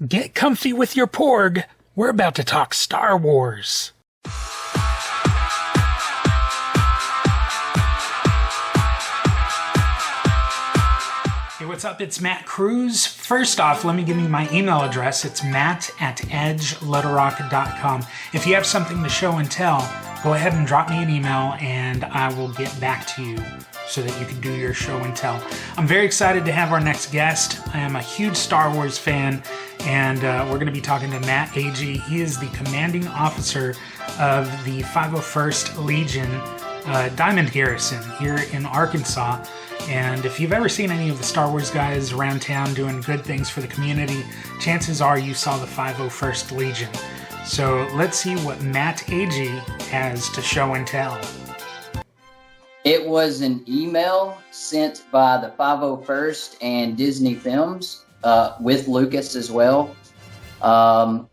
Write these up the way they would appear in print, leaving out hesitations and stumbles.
Get comfy with your porg. We're about to talk Star Wars. Hey, what's up? It's Matt Cruz. First off, let me give you my email address. It's matt@edgelittlorock.com. If you have something to show and tell, go ahead and drop me an email and I will get back to you so that you can do your show and tell. I'm very excited to have our next guest. I am a huge Star Wars fan, and we're going to be talking to Matt Agee. He is the commanding officer of the 501st Legion Diamond Garrison here in Arkansas. And if you've ever seen any of the Star Wars guys around town doing good things for the community, chances are you saw the 501st Legion. So let's see what Matt Agee has to show and tell. It was an email sent by the 501st and Disney Films with Lucas as well.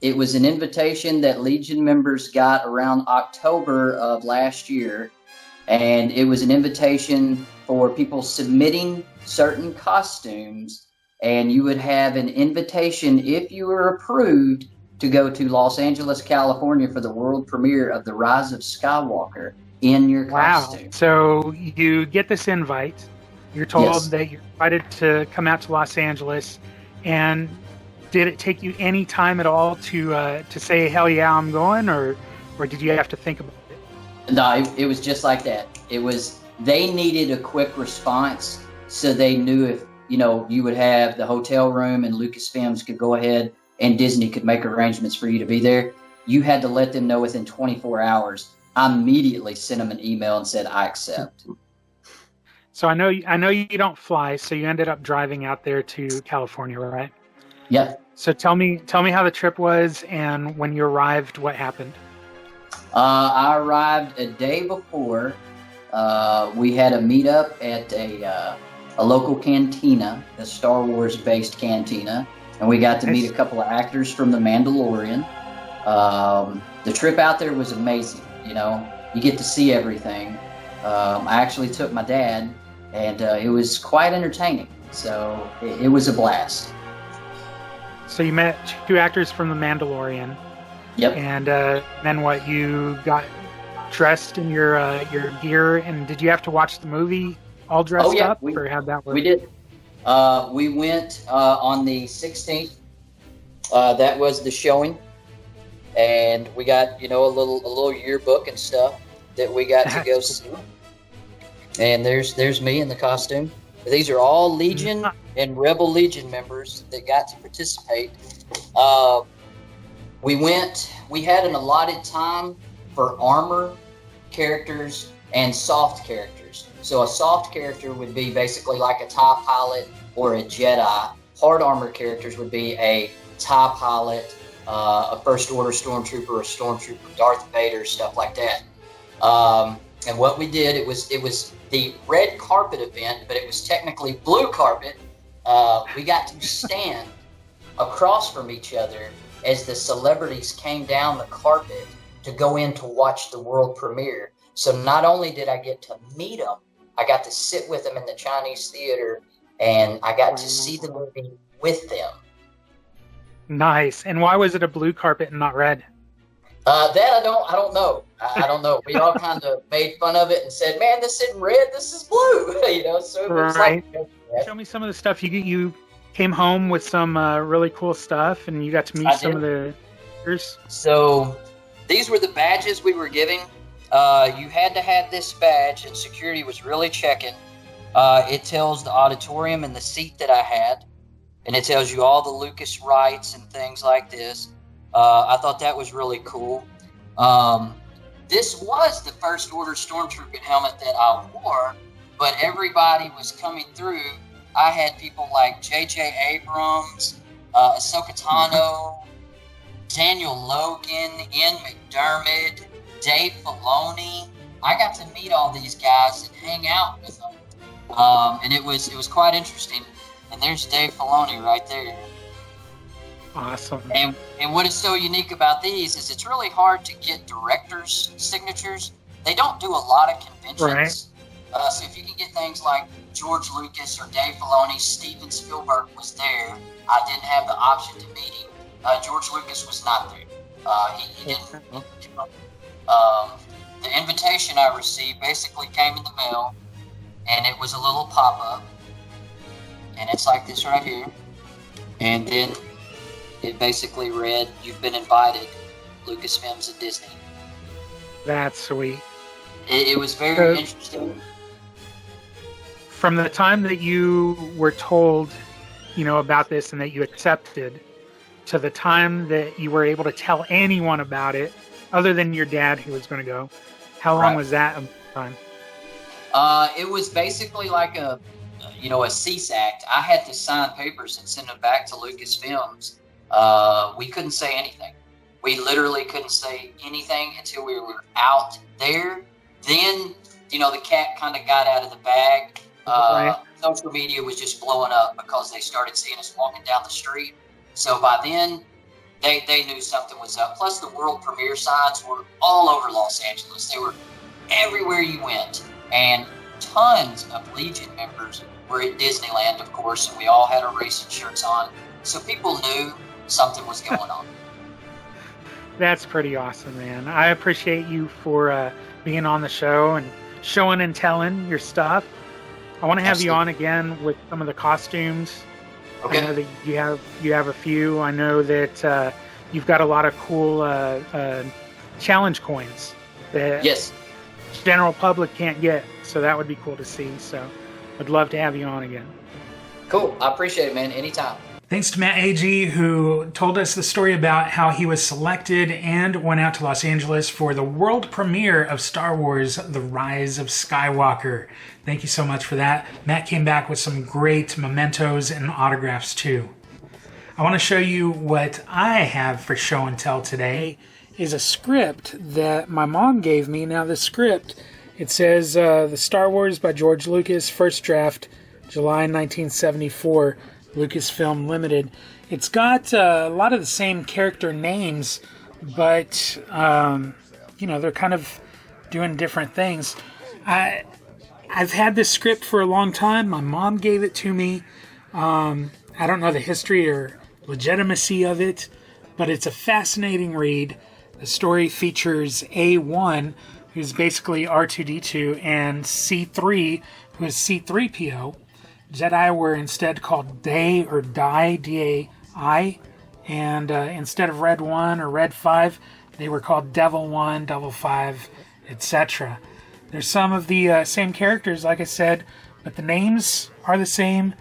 It was an invitation that Legion members got around October of last year. And it was an invitation for people submitting certain costumes. And you would have an invitation, if you were approved, to go to Los Angeles, California for the world premiere of the Rise of Skywalker in your costume. Wow. So you get this invite. You're told that you're invited to come out to Los Angeles. And did it take you any time at all to say, hell yeah, I'm going? Or did you have to think about it? No, it was just like that. It was, they needed a quick response. So they knew if, you would have the hotel room and Lucasfilms could go ahead and Disney could make arrangements for you to be there. You had to let them know within 24 hours. I immediately sent them an email and said, I accept. So I know you don't fly, so you ended up driving out there to California, right? Yep. So tell me how the trip was, and when you arrived, what happened? I arrived a day before. We had a meetup at a local cantina, a Star Wars-based cantina, and we got to meet a couple of actors from The Mandelorian. The trip out there was amazing. You get to see everything. I actually took my dad, and it was quite entertaining. So it was a blast. So you met two actors from The Mandalorian. Yep. And then what? You got dressed in your gear, and did you have to watch the movie all dressed up, or how'd that work? We did. We went on the 16th. That was the showing. And we got, a little yearbook and stuff that we got to go see. And there's me in the costume. These are all Legion and Rebel Legion members that got to participate. We had an allotted time for armor characters and soft characters. So a soft character would be basically like a TIE pilot or a Jedi. Hard armor characters would be a TIE pilot, a First Order Stormtrooper, a Stormtrooper, Darth Vader, stuff like that. And what we did, it was the red carpet event, but it was technically blue carpet. We got to stand across from each other as the celebrities came down the carpet to go in to watch the world premiere. So not only did I get to meet them, I got to sit with them in the Chinese theater, and I got to see the movie with them. Nice. And why was it a blue carpet and not red? That I don't know. I don't know. We all kind of made fun of it and said, "Man, this isn't red. This is blue." So it was right. Like, show me some of the stuff you came home with some really cool stuff, and you got to meet some of the actors. So these were the badges we were giving. You had to have this badge, and security was really checking. It tells the auditorium and the seat that I had, and it tells you all the Lucas rights and things like this. I thought that was really cool. This was the First Order Stormtrooper helmet that I wore, but everybody was coming through. I had people like J.J. Abrams, Ahsoka Tano, Daniel Logan, Ian McDermott, Dave Filoni. I got to meet all these guys and hang out with them, and it was quite interesting. And there's Dave Filoni right there. Awesome. And what is so unique about these is it's really hard to get directors' signatures. They don't do a lot of conventions. Right. So if you can get things like George Lucas or Dave Filoni, Steven Spielberg was there. I didn't have the option to meet him. George Lucas was not there. He didn't. The invitation I received basically came in the mail, and it was a little pop-up, and it's like this right here. And then it basically read, "You've been invited, Lucasfilms and Disney." That's sweet. It was very interesting. From the time that you were told, about this and that you accepted, to the time that you were able to tell anyone about it, other than your dad who was going to go, how long was that time? It was basically like a CSAC. I had to sign papers and send them back to Lucasfilms. We couldn't say anything. We literally couldn't say anything until we were out there. Then, the cat kind of got out of the bag. Right. Social media was just blowing up because they started seeing us walking down the street. So by then, they knew something was up. Plus, the world premiere signs were all over Los Angeles. They were everywhere you went. And tons of Legion members were at Disneyland, of course, and we all had our racing shirts on. So people knew something was going on. That's pretty awesome, man. I appreciate you for being on the show and showing and telling your stuff. I want to have you on again with some of the costumes. Okay. I know that you have a few. I know that you've got a lot of cool challenge coins that general public can't get. So that would be cool to see. So I'd love to have you on again. Cool. I appreciate it, man. Anytime. Thanks to Matt Agee, who told us the story about how he was selected and went out to Los Angeles for the world premiere of Star Wars, The Rise of Skywalker. Thank you so much for that. Matt came back with some great mementos and autographs too. I want to show you what I have for show and tell today. Is a script that my mom gave me. Now the script, it says The Star Wars by George Lucas, first draft, July 1974. Lucasfilm Limited. It's got a lot of the same character names, but they're kind of doing different things. I've had this script for a long time. My mom gave it to me. I don't know the history or legitimacy of it, but it's a fascinating read. The story features A1, who's basically R2-D2, and C3, who is C3PO. Jedi were instead called Day or Die, D-A-I, and instead of Red 1 or Red 5, they were called Devil 1, Devil 5, etc. There's some of the same characters, like I said, but the names are the same,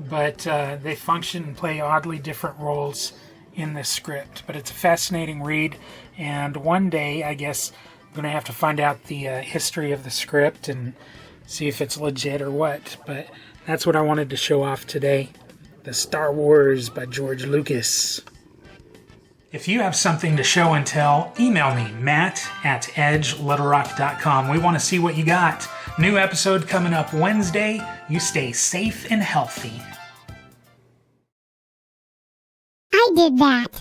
but they function and play oddly different roles in this script. But it's a fascinating read, and one day, I guess, I'm going to have to find out the history of the script and see if it's legit or what, but that's what I wanted to show off today. The Star Wars by George Lucas. If you have something to show and tell, email me, matt@edgelittlerock.com. We want to see what you got. New episode coming up Wednesday. You stay safe and healthy. I did that.